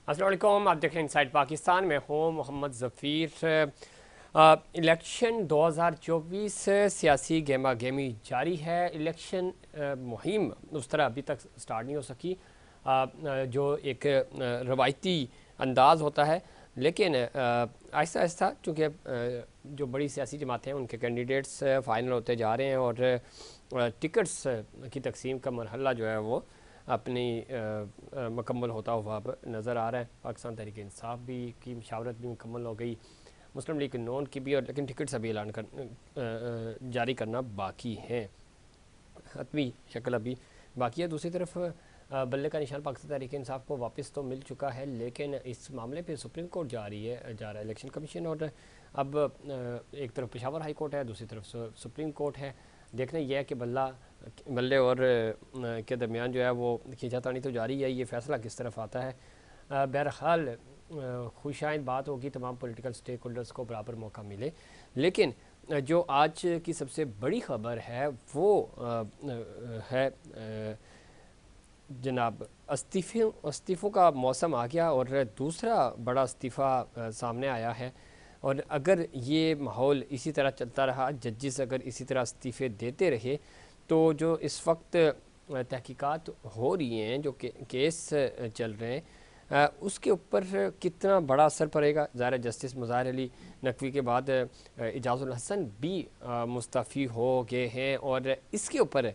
अस्सलाम वालेकुम, आप देख रहे हैं इनसाइड पाकिस्तान में हूँ मोहम्मद ज़फ़ीर। इलेक्शन 2024 सियासी गेमा गेमी जारी है। इलेक्शन मुहिम उस तरह अभी तक स्टार्ट नहीं हो सकी जो एक रवायती अंदाज़ होता है, लेकिन आहिस्ता आहिस्ता चूँकि जो बड़ी सियासी जमातें हैं उनके कैंडिडेट्स फ़ाइनल होते जा रहे हैं और टिकट्स की तकसीम का मरहला जो है वो अपनी मुकम्मल होता हुआ अब नज़र आ रहा है। पाकिस्तान तहरीक इंसाफ भी की मशावरत भी मुकम्मल हो गई, मुस्लिम लीग नून की भी, और लेकिन टिकट्स अभी जारी करना बाकी हैं, हतमी शक्ल अभी बाकी है। दूसरी तरफ बल्ले का निशान पाकिस्तान तहरीक इंसाफ को वापस तो मिल चुका है, लेकिन इस मामले पे सुप्रीम कोर्ट जा रहा है इलेक्शन कमीशन, और अब एक तरफ पेशावर हाई कोर्ट है, दूसरी तरफ सुप्रीम कोर्ट है। देखना यह है कि बल्ले और के दरमियान जो है वो खींचातानी तो जारी है, ये फ़ैसला किस तरफ आता है। बहरहाल खुशाइंद बात होगी, तमाम पॉलिटिकल स्टेक होल्डर्स को बराबर मौका मिले, लेकिन जो आज की सबसे बड़ी खबर है वो है जनाब इस्तीफ़ों का मौसम आ गया और दूसरा बड़ा इस्तीफ़ा सामने आया है। और अगर ये माहौल इसी तरह चलता रहा, जजेस अगर इसी तरह इस्तीफ़े देते रहे, तो जो इस वक्त तहकीकात हो रही हैं, जो केस चल रहे हैं, उसके ऊपर कितना बड़ा असर पड़ेगा। ज़ाहिर जस्टिस मुज़ाहिर अली नकवी के बाद इजाज़ुल हसन भी मुस्तफ़ी हो गए हैं, और इसके ऊपर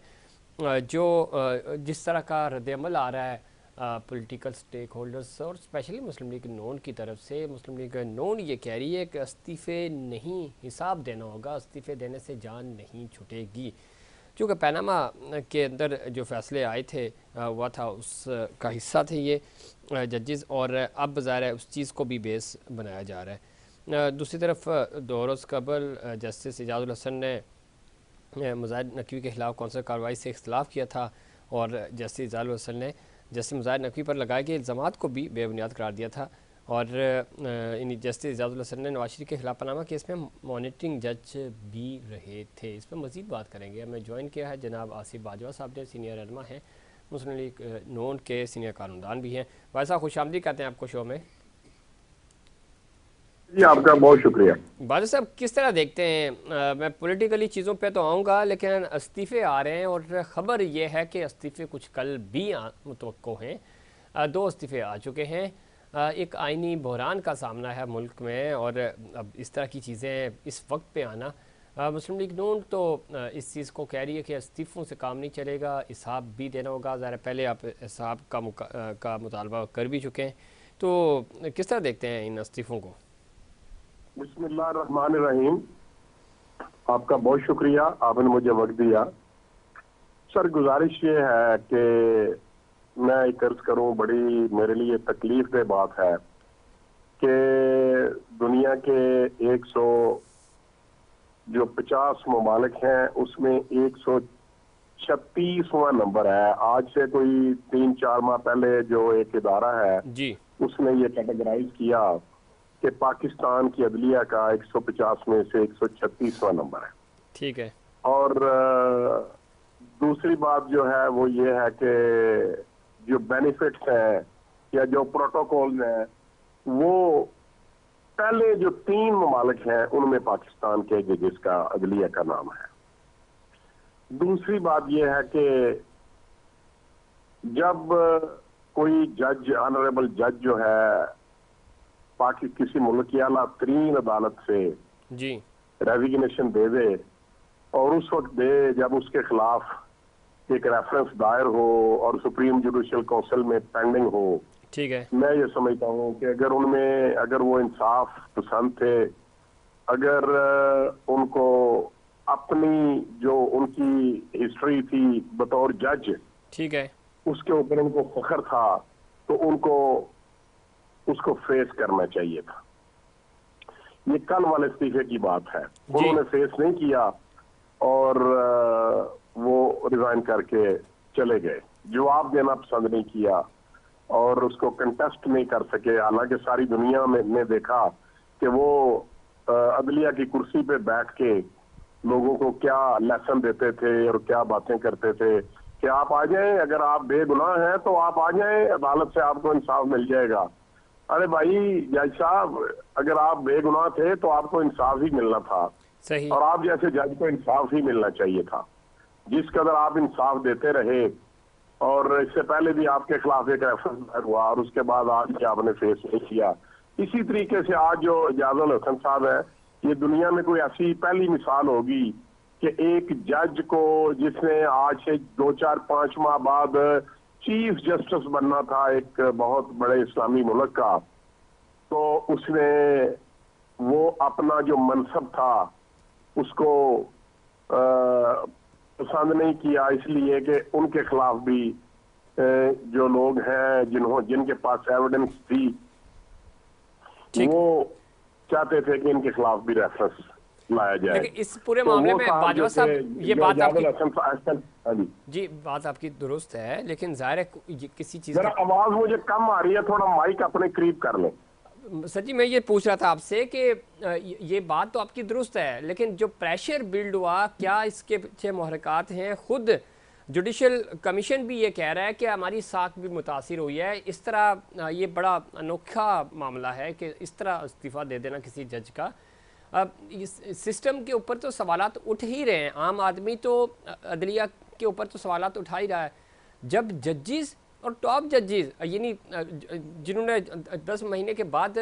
जो जिस तरह का रद्दअमल आ रहा है पॉलिटिकल स्टेक होल्डर्स और स्पेशली मुस्लिम लीग नून की तरफ से, मुस्लिम लीग नून ये कह रही है कि इस्तीफ़े नहीं, हिसाब देना होगा, इस्तीफ़े देने से जान नहीं छुटेगी। क्योंकि पैनामा के अंदर जो फ़ैसले आए थे हुआ था, उसका हिस्सा थे ये जजेस, और अब ज़ाहिर है उस चीज़ को भी बेस बनाया जा रहा है। दूसरी तरफ 2 रोज़ कबल जस्टिस इजाज़ुल हसन ने मुज़ाहिर नकवी के ख़िलाफ़ कौंसल कार्रवाई से इख्तलाफ किया था, और जस्टिस इजाज़ुल हसन ने जस्टिस मुज़ाहिर नकवी पर लगाए गए इल्ज़ामात को भी बेबुनियाद करार दिया था। और जस्टिस इजाज़ुल हसन ने नवाज शरीफ के ख़िलाफ़ पनामा केस में मॉनिटरिंग जज भी रहे थे। इस पर मज़ीद बात करेंगे। हमें ज्वाइन किया है जनाब आसिफ बाजवा साहब ने, सीनियर रहनुमा हैं, मुस्लिम लीग नून के सीनियर कानूनदान भी हैं। भाई साहब खुशामदीद कहते हैं आपको शो में। जी, आपका बहुत शुक्रिया। बादल साहब किस तरह देखते हैं, मैं पॉलिटिकली चीज़ों पे तो आऊँगा, लेकिन इस्तीफ़े आ रहे हैं और ख़बर यह है कि इस्तीफ़े कुछ कल भी मुतवक्को हैं। 2 इस्तीफ़े आ चुके हैं। एक आइनी बहरान का सामना है मुल्क में, और अब इस तरह की चीज़ें इस वक्त पे आना, मुस्लिम लीग नून तो इस चीज़ को कह रही है कि इस्तीफ़ों से काम नहीं चलेगा, हिसाब भी देना होगा। ज़रा पहले आप हिसाब का मुतालबा कर भी चुके हैं, तो किस तरह देखते हैं इन इस्तीफ़ों को? बिस्मिल्लाहिर्रहमानिर्रहीम। आपका बहुत शुक्रिया, आपने मुझे वक्त दिया। सर, गुजारिश ये है कि मैं एक अर्ज करूं, बड़ी मेरे लिए तकलीफ दे बात है कि दुनिया के 100 जो 50 ममालिक हैं उसमें 136वां नंबर है। आज से कोई 3-4 माह पहले जो एक इदारा है जी। उसने ये कैटेगराइज किया कि पाकिस्तान की अदलिया का 150 में से 136वां नंबर है। ठीक है। और दूसरी बात जो है वो ये है कि जो बेनिफिट्स हैं या जो प्रोटोकॉल हैं वो पहले जो 3 ममालिक हैं उनमें पाकिस्तान के जजेस का अदलिया का नाम है। दूसरी बात यह है कि जब कोई जज, ऑनरेबल जज जो है किसी मुल्क की आला तरीन अदालत से जी। रेजिग्नेशन दे और उस वक्त दे जब उसके खिलाफ एक रेफरेंस दायर हो और सुप्रीम जुडिशियल काउंसिल में पेंडिंग हो, ठीक है। मैं ये समझता हूँ कि अगर वो इंसाफ पसंद थे, अगर उनको अपनी जो उनकी हिस्ट्री थी बतौर जज, ठीक है। उसके ऊपर उनको फख्र था, तो उनको उसको फेस करना चाहिए था। ये कल वाले इस्तीफे की बात है, उन्होंने फेस नहीं किया और वो रिजाइन करके चले गए, जवाब देना पसंद नहीं किया और उसको कंटेस्ट नहीं कर सके। हालांकि सारी दुनिया में ने देखा कि वो अदलिया की कुर्सी पे बैठ के लोगों को क्या लेसन देते थे और क्या बातें करते थे कि आप आ जाएं, अगर आप बेगुनाह हैं तो आप आ जाएं, अदालत से आपको इंसाफ मिल जाएगा। अरे भाई जज साहब, अगर आप बेगुनाह थे तो आपको इंसाफ ही मिलना था। सही। और आप जैसे जज को इंसाफ ही मिलना चाहिए था। जिस कदर आप इंसाफ देते रहे, और इससे पहले भी आपके खिलाफ एक रेफरेंस हुआ और उसके बाद आज भी आपने फेस नहीं किया। इसी तरीके से आज जो इजाजुल हसन साहब है, ये दुनिया में कोई ऐसी पहली मिसाल होगी कि एक जज को, जिसने आज से 2-4-5 माह बाद चीफ जस्टिस बनना था एक बहुत बड़े इस्लामी मुल्क का, तो उसने वो अपना जो मनसब था उसको पसंद नहीं किया, इसलिए कि उनके खिलाफ भी जो लोग हैं जिनके पास एविडेंस थी, वो चाहते थे कि इनके खिलाफ भी रेफरेंस लाया जाए। लेकिन इस पूरे मामले में बाजवा साहब, ये बात आपकी जी, बात आपकी दुरुस्त है, लेकिन जाहिर है किसी चीज जरा आवाज मुझे कम आ रही है, थोड़ा माइक अपने करीब कर लें। सर जी, मैं ये पूछ रहा था आपसे कि ये बात तो आपकी दुरुस्त है, लेकिन जो प्रेशर बिल्ड हुआ, क्या इसके पीछे मुहरकात हैं? खुद जुडिशल कमीशन भी ये कह रहा है कि हमारी साख भी मुतासिर हुई है। इस तरह ये बड़ा अनोखा मामला है कि इस तरह इस्तीफ़ा दे देना किसी जज का। अब इस सिस्टम के ऊपर तो सवालात उठ ही रहे हैं, आम आदमी तो अदलिया के ऊपर तो सवालात उठा ही रहा है। जब जजेस और टॉप जजेस, यानी जिन्होंने 10 महीने के बाद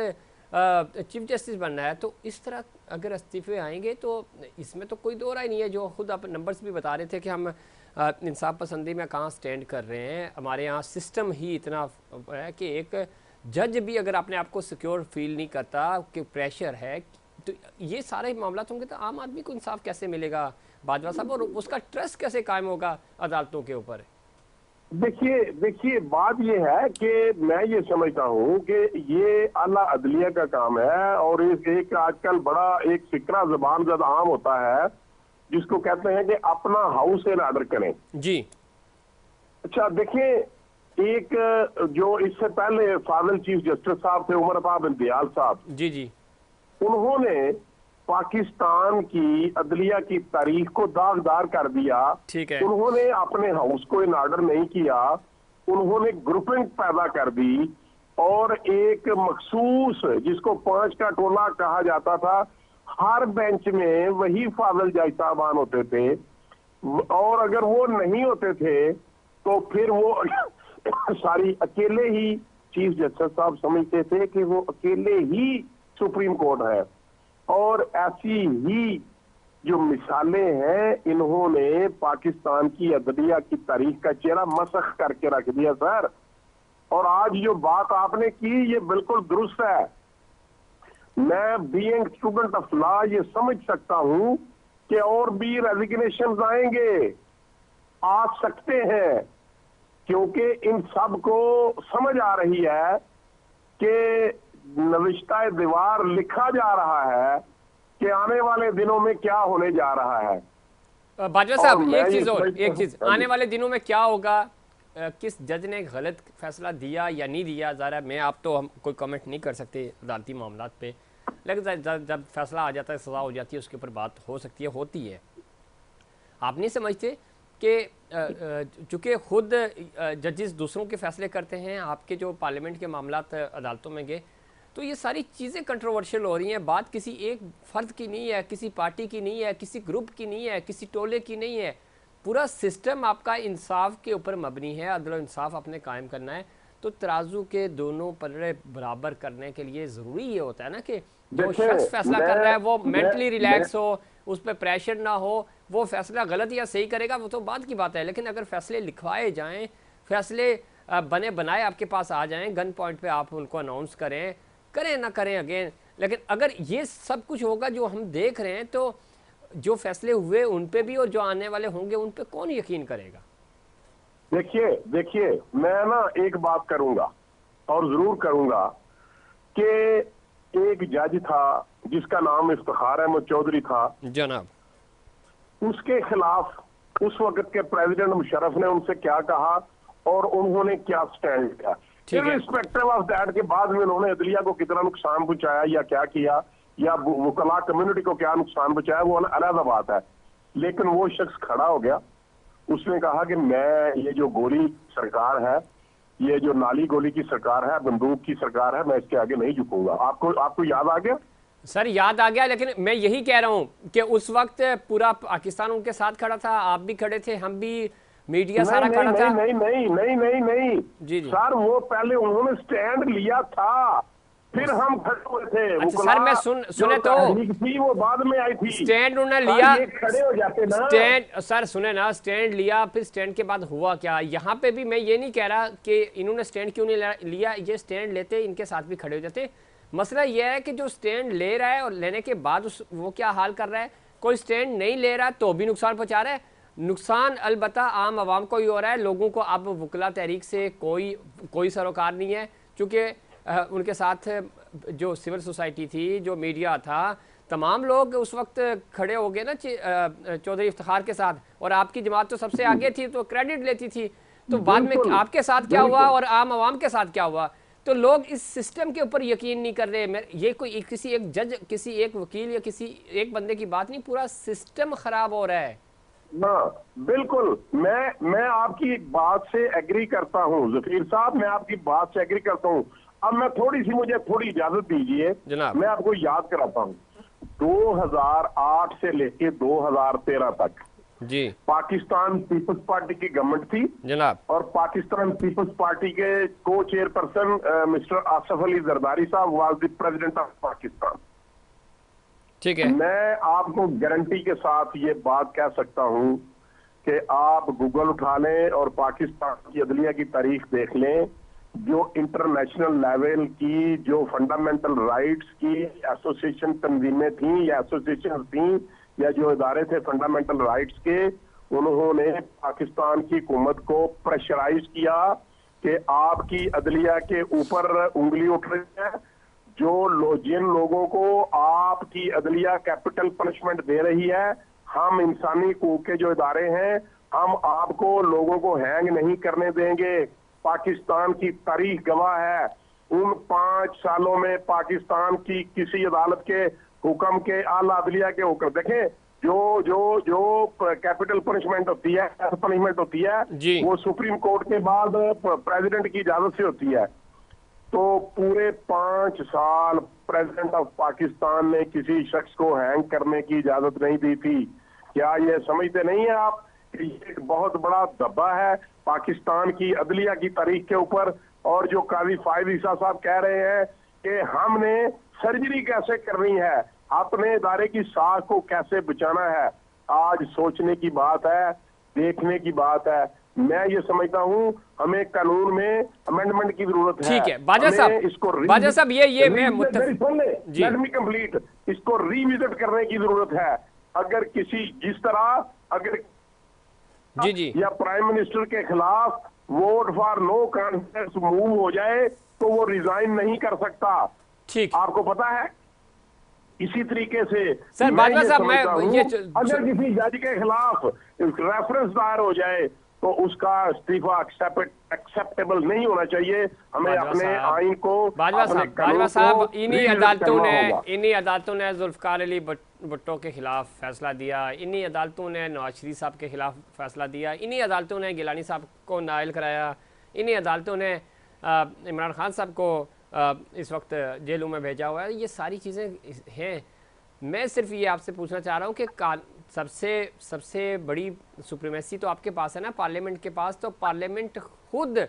चीफ जस्टिस बनना है, तो इस तरह अगर इस्तीफे आएंगे तो इसमें तो कोई दो राय नहीं है। जो खुद आप नंबर्स भी बता रहे थे कि हम इंसाफ पसंदी में कहाँ स्टैंड कर रहे हैं। हमारे यहाँ सिस्टम ही इतना है कि एक जज भी अगर अपने आप को सिक्योर फील नहीं करता कि प्रेशर है, तो ये सारे मामला होंगे तो आम आदमी को इंसाफ कैसे मिलेगा बाजवा साहब, और उसका ट्रस्ट कैसे कायम होगा अदालतों के ऊपर? देखिए बात ये है कि मैं ये समझता हूँ कि ये आला अदलिया का काम है, और एक आजकल बड़ा एक फिक्रा जुबान जद आम होता है जिसको कहते हैं कि अपना हाउस इन ऑर्डर करें। जी अच्छा देखिए, एक जो इससे पहले फाजिल चीफ जस्टिस साहब थे, उमर अता इम्तियाज साहब, जी जी, उन्होंने पाकिस्तान की अदलिया की तारीख को दागदार कर दिया। ठीक है। उन्होंने अपने हाउस को इन ऑर्डर नहीं किया, उन्होंने ग्रुपिंग पैदा कर दी, और एक मखसूस जिसको 5 का टोला कहा जाता था, हर बेंच में वही फाजिल जज साहबान होते थे, और अगर वो नहीं होते थे तो फिर वो सारी अकेले ही चीफ जस्टिस साहब समझते थे कि वो अकेले ही सुप्रीम कोर्ट है। और ऐसी ही जो मिसालें हैं, इन्होंने पाकिस्तान की अदलिया की तारीख का चेहरा मसख करके रख दिया सर। और आज जो बात आपने की ये बिल्कुल दुरुस्त है। मैं बीइंग स्टूडेंट ऑफ लॉ ये समझ सकता हूं कि और भी रेजिग्नेशन आएंगे, आ सकते हैं, क्योंकि इन सब को समझ आ रही है कि नविश्ता दीवार लिखा जा रहा है कि आने वाले दिनों में क्या होने जा रहा है। बाजवा साहब, एक चीज आने वाले दिनों में क्या होगा, किस जज ने गलत फैसला दिया या नहीं दिया, ज़रा मैं आप तो हम कोई कमेंट नहीं कर सकते अदालती मामलात पे, लेकिन जब फैसला आ जाता है, सज़ा हो जाती है, उसके ऊपर बात हो सकती है, होती है। आप नहीं समझते कि चूँकि खुद जजेस दूसरों के फैसले करते हैं, आपके जो पार्लियामेंट के मामलात अदालतों में गए तो ये सारी चीज़ें कंट्रोवर्शियल हो रही हैं। बात किसी एक फ़र्द की नहीं है, किसी पार्टी की नहीं है, किसी ग्रुप की नहीं है, किसी टोले की नहीं है। पूरा सिस्टम आपका इंसाफ के ऊपर मबनी है, अदल और इंसाफ आपने कायम करना है। तो तराजू के दोनों पल्ले बराबर करने के लिए ज़रूरी ये होता है ना कि जो शख्स फैसला कर रहा है वो मेंटली रिलैक्स हो, उस पर प्रेशर ना हो, वो फैसला गलत या सही करेगा वो तो बात की बात है। लेकिन अगर फैसले लिखवाए जाएँ, फैसले बने बनाए आपके पास आ जाएँ, गन पॉइंट पर आप उनको अनाउंस करें ना करें अगेन, लेकिन अगर ये सब कुछ होगा जो हम देख रहे हैं, तो जो फैसले हुए उन पे भी और जो आने वाले होंगे उन पे कौन यकीन करेगा? देखिए मैं ना एक बात करूंगा और जरूर करूंगा कि एक जज था जिसका नाम इफ्तिखार अहमद चौधरी था जनाब, उसके खिलाफ उस वक्त के प्रेसिडेंट मुशर्रफ ने उनसे क्या कहा और उन्होंने क्या स्टैंड किया, इर्रिस्पेक्टिव ऑफ दैट के बाद में उन्होंने अदलिया को कितना नुकसान पहुंचाया या क्या किया या वकला कम्युनिटी को क्या नुकसान पहुंचाया, वो अलग बात है। लेकिन वो शख्स खड़ा हो गया, उसने कहा कि मैं ये जो गोली सरकार है ये जो नाली गोली की सरकार है, बंदूक की सरकार है, मैं इसके आगे नहीं झुकूंगा। आपको आपको याद आ गया? सर याद आ गया, लेकिन मैं यही कह रहा हूं कि उस वक्त पूरा पाकिस्तान उनके साथ खड़ा था, आप भी खड़े थे, हम भी, मीडिया नहीं सारा नहीं खड़ा नहीं था। नहीं नहीं नहीं नहीं नहीं जी जी। सर, वो पहले उन्होंने स्टैंड लिया था, फिर हम खड़े हुए थे। अच्छा मुकला सर, मैं जो सुने तो, तहरीक थी वो बाद में आई थी। स्टैंड उन्होंने सर लिया, ये खड़े हो जाते ना। स्टैंड सर सुने ना, स्टैंड लिया, फिर स्टैंड के बाद हुआ क्या? यहाँ पे भी मैं ये नहीं कह रहा कि इन्होंने स्टैंड क्यों नहीं लिया, ये स्टैंड लेते इनके साथ भी खड़े हो जाते। मसला यह है कि जो स्टैंड ले रहा है और लेने के बाद वो क्या हाल कर रहा है। कोई स्टैंड नहीं ले रहा तो भी नुकसान पहुंचा रहा है। नुकसान अलबत्ता आम आवाम को ही हो रहा है। लोगों को अब वकला तहरीक से कोई सरोकार नहीं है, क्योंकि उनके साथ जो सिविल सोसाइटी थी, जो मीडिया था, तमाम लोग उस वक्त खड़े हो गए ना चौधरी इफ्तिखार के साथ, और आपकी जमात तो सबसे आगे थी तो क्रेडिट लेती थी। तो बाद में बिल्कुल आपके साथ क्या हुआ बिल्कुल। और आम आवाम के साथ क्या हुआ? तो लोग इस सिस्टम के ऊपर यकीन नहीं कर रहे। ये कोई किसी एक जज, किसी एक वकील या किसी एक बंदे की बात नहीं, पूरा सिस्टम खराब हो रहा है। हाँ बिल्कुल, मैं आपकी बात से एग्री करता हूँ जफीर साहब, मैं आपकी बात से एग्री करता हूँ। अब मैं मुझे थोड़ी इजाजत दीजिए, जनाब। मैं आपको याद कराता हूँ। 2008 से लेके 2013 तक जी पाकिस्तान पीपल्स पार्टी की गवर्नमेंट थी जनाब। और पाकिस्तान पीपल्स पार्टी के को चेयरपर्सन मिस्टर आसफ अली जरदारी साहब was the president of Pakistan. ठीक है। मैं आपको गारंटी के साथ ये बात कह सकता हूं कि आप गूगल उठा लें और पाकिस्तान की अदलिया की तारीख देख लें। जो इंटरनेशनल लेवल की जो फंडामेंटल राइट्स की एसोसिएशन तंजीमें थी या एसोसिएशन थी या जो इदारे थे फंडामेंटल राइट्स के, उन्होंने पाकिस्तान की हुकूमत को प्रेशराइज किया कि आपकी अदलिया के ऊपर उंगली उठ रही है। जिन लोगों को आपकी अदलिया कैपिटल पनिशमेंट दे रही है, हम इंसानी हकूक के जो इदारे हैं, हम आपको लोगों को हैंग नहीं करने देंगे। पाकिस्तान की तारीख गवाह है। उन 5 सालों में पाकिस्तान की किसी अदालत के हुक्म के, आला अदलिया के हुक्म देखें, जो जो जो कैपिटल पनिशमेंट होती है, पनिशमेंट होती है, वो सुप्रीम कोर्ट के बाद प्रेसिडेंट की इजाजत से होती है। तो पूरे 5 साल प्रेसिडेंट ऑफ पाकिस्तान ने किसी शख्स को हैंग करने की इजाजत नहीं दी थी। क्या ये समझते नहीं है आप कि ये एक बहुत बड़ा धब्बा है पाकिस्तान की अदलिया की तारीख के ऊपर? और जो काजी फायद ईसा साहब कह रहे हैं कि हमने सर्जरी कैसे करनी है, अपने इदारे की साख को कैसे बचाना है, आज सोचने की बात है, देखने की बात है। मैं ये समझता हूँ हमें कानून में अमेंडमेंट की जरूरत है। ठीक है बाजा साहब, ये मैं लेट मी कंप्लीट, इसको रिविजिट करने की जरूरत है। अगर किसी जिस तरह अगर जी या प्राइम मिनिस्टर के खिलाफ vote for no confidence move हो जाए तो वो रिजाइन नहीं कर सकता। ठीक, आपको पता है। इसी तरीके से सर बाजवा साहब, मैं अगर किसी जज के खिलाफ रेफरेंस दायर हो जाए तो उसका इस्तीफा एक्सेप्टेबल नहीं होना चाहिए। हमें अपने आइन को, बाजवा साहब, इन्हीं अदालतों ने जुल्फकार अली भुट्टो के खिलाफ फैसला दिया, इन्हीं अदालतों ने नवाज शरीफ साहब के खिलाफ फैसला दिया, इन्हीं अदालतों ने गिलानी साहब को नायल कराया, इन्हीं अदालतों ने इमरान खान साहब को इस वक्त जेलों में भेजा हुआ है। ये सारी चीज़ें हैं। मैं सिर्फ ये आपसे पूछना चाह रहा हूँ कि सबसे बड़ी सुप्रीमेसी तो आपके पास है ना, पार्लियामेंट के पास। तो पार्लियामेंट खुद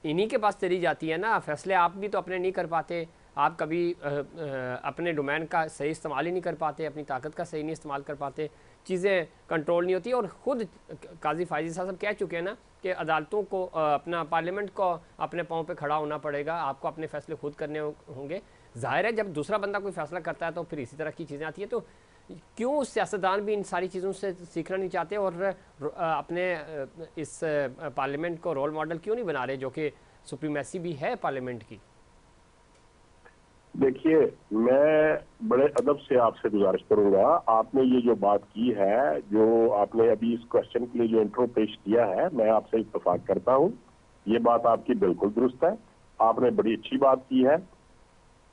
इन्हीं के पास चली जाती है ना, फैसले आप भी तो अपने नहीं कर पाते। आप कभी अपने डोमेन का सही इस्तेमाल ही नहीं कर पाते, अपनी ताकत का सही नहीं इस्तेमाल कर पाते, चीज़ें कंट्रोल नहीं होती। और ख़ुद काजी फायद साहब कह चुके हैं ना कि अदालतों को, अपना पार्लियामेंट को अपने पाँव पे खड़ा होना पड़ेगा, आपको अपने फैसले खुद करने होंगे। जाहिर है जब दूसरा बंदा कोई फैसला करता है तो फिर इसी तरह की चीज़ें आती हैं। तो क्यों सियासतदान भी इन सारी चीज़ों से सीखना नहीं चाहते और अपने इस पार्लियामेंट को रोल मॉडल क्यों नहीं बना रहे, जो कि सुप्रीमेसी भी है पार्लियामेंट की? देखिए, मैं बड़े अदब से आपसे गुजारिश करूंगा, आपने ये जो बात की है, जो आपने अभी इस क्वेश्चन के लिए जो इंट्रो पेश किया है, मैं आपसे इत्तेफाक करता हूँ। ये बात आपकी बिल्कुल दुरुस्त है, आपने बड़ी अच्छी बात की है।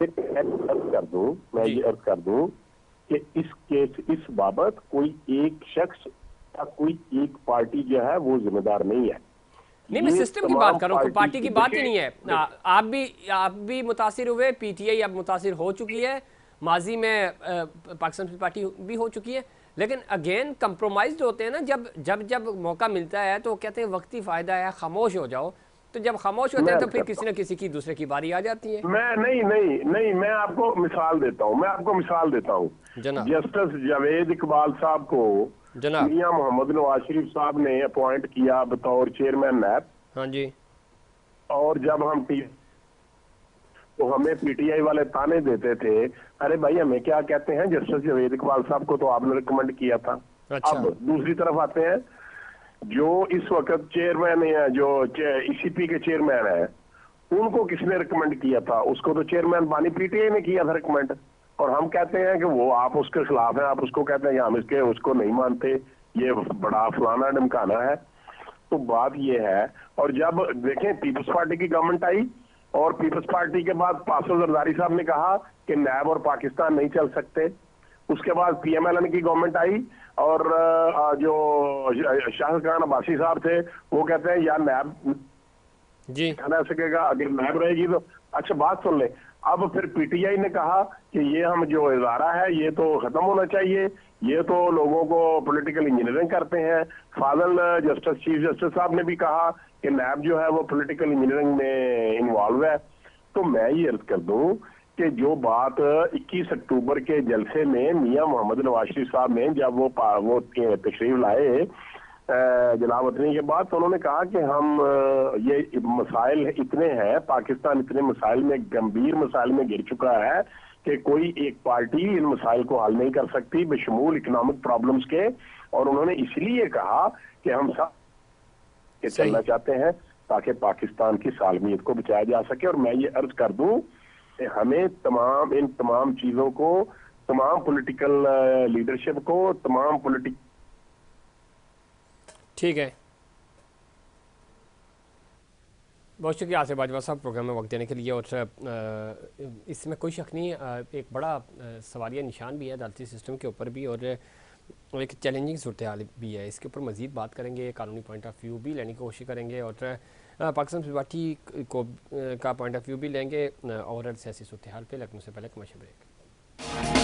मैं ये अर्ज कर दूं कि इस बाबत कोई एक शख्स या कोई एक पार्टी जो है वो जिम्मेदार नहीं है। नहीं, मैं सिस्टम की बात कर रहा हूँ, पार्टी की बात ही नहीं है। आप भी मुतासिर हुए, पीटीआई अब मुतासिर हो चुकी है, माजी में पाकिस्तान पीपल्स पार्टी भी हो चुकी है, लेकिन अगेन कंप्रोमाइज होते हैं ना, जब जब जब मौका मिलता है तो कहते हैं वक्ती फ़ायदा है, खामोश हो जाओ। तो जब खामोश होते हैं तो फिर किसी न किसी की दूसरे की बारी आ जाती है। मैं नहीं नहीं नहीं, मैं आपको मिसाल देता हूँ, जनाब। जस्टिस जावेद इकबाल साहब को जनाब। मियां मोहम्मद नवाज शरीफ साहब ने अपॉइंट किया बतौर चेयरमैन नैब। हाँ जी। और जब हम तो हमें पीटीआई वाले ताने देते थे, अरे भाई हमें क्या कहते हैं, जस्टिस जावेद इकबाल साहब को तो आपने रिकमेंड किया था। अच्छा। अब दूसरी तरफ आते हैं, जो इस वक्त चेयरमैन है, जो ईसीपी के चेयरमैन है, उनको किसने रिकमेंड किया था? उसको तो चेयरमैन बानी पीटीआई ने किया था रिकमेंड। और हम कहते हैं कि वो आप उसके खिलाफ हैं, आप उसको कहते हैं कि हम इसके उसको नहीं मानते, ये बड़ा फलाना ढमकाना है। तो बात ये है। और जब देखें पीपल्स पार्टी की गवर्नमेंट आई, और पीपल्स पार्टी के बाद पासो जरदारी साहब ने कहा कि नैब और पाकिस्तान नहीं चल सकते। उसके बाद पीएमएलएन की गवर्नमेंट आई, और जो शाह खान अब्बासी साहब थे वो कहते हैं यार नैब जी रह सकेगा, अगर नैब रहेगी तो। अच्छा बात सुन ले, अब फिर पीटीआई ने कहा कि ये हम जो इदारा है ये तो खत्म होना चाहिए, ये तो लोगों को पॉलिटिकल इंजीनियरिंग करते हैं। फादल जस्टिस चीफ जस्टिस साहब ने भी कहा कि नैब जो है वो पॉलिटिकल इंजीनियरिंग में इन्वॉल्व है। तो मैं ये अर्ज कर दूं कि जो बात 21 अक्टूबर के जलसे में मियां मोहम्मद नवाज शरीफ साहब ने जब वो तशरीफ लाए जलावतनी के बाद, तो उन्होंने कहा कि हम ये मसाइल इतने हैं, पाकिस्तान इतने मसाइल में, गंभीर मसाइल में गिर चुका है कि कोई एक पार्टी इन मसाइल को हल नहीं कर सकती बशमूल इकोनॉमिक प्रॉब्लम्स के। और उन्होंने इसलिए कहा कि हम सब चलना चाहते हैं ताकि पाकिस्तान की सालमियत को बचाया जा सके। और मैं ये अर्ज कर दूं कि हमें इन तमाम चीजों को, तमाम पॉलिटिकल लीडरशिप को, तमाम पॉलिटिकल। ठीक है, बहुत शुक्रिया आसिफ बाजवा साहब प्रोग्राम में वक्त देने के लिए। और इसमें कोई शक नहीं, एक बड़ा सवालिया निशान भी है अदालती सिस्टम के ऊपर भी, और एक चैलेंजिंग सूरत हाल भी है। इसके ऊपर मज़ीद बात करेंगे, कानूनी पॉइंट ऑफ व्यू भी लेने की कोशिश करेंगे, और पाकिस्तान पीपल्स पार्टी को का पॉइंट ऑफ व्यू भी लेंगे, और सियासी सूरत हाल पे। लगने से पहले कमर्शियल ब्रेक।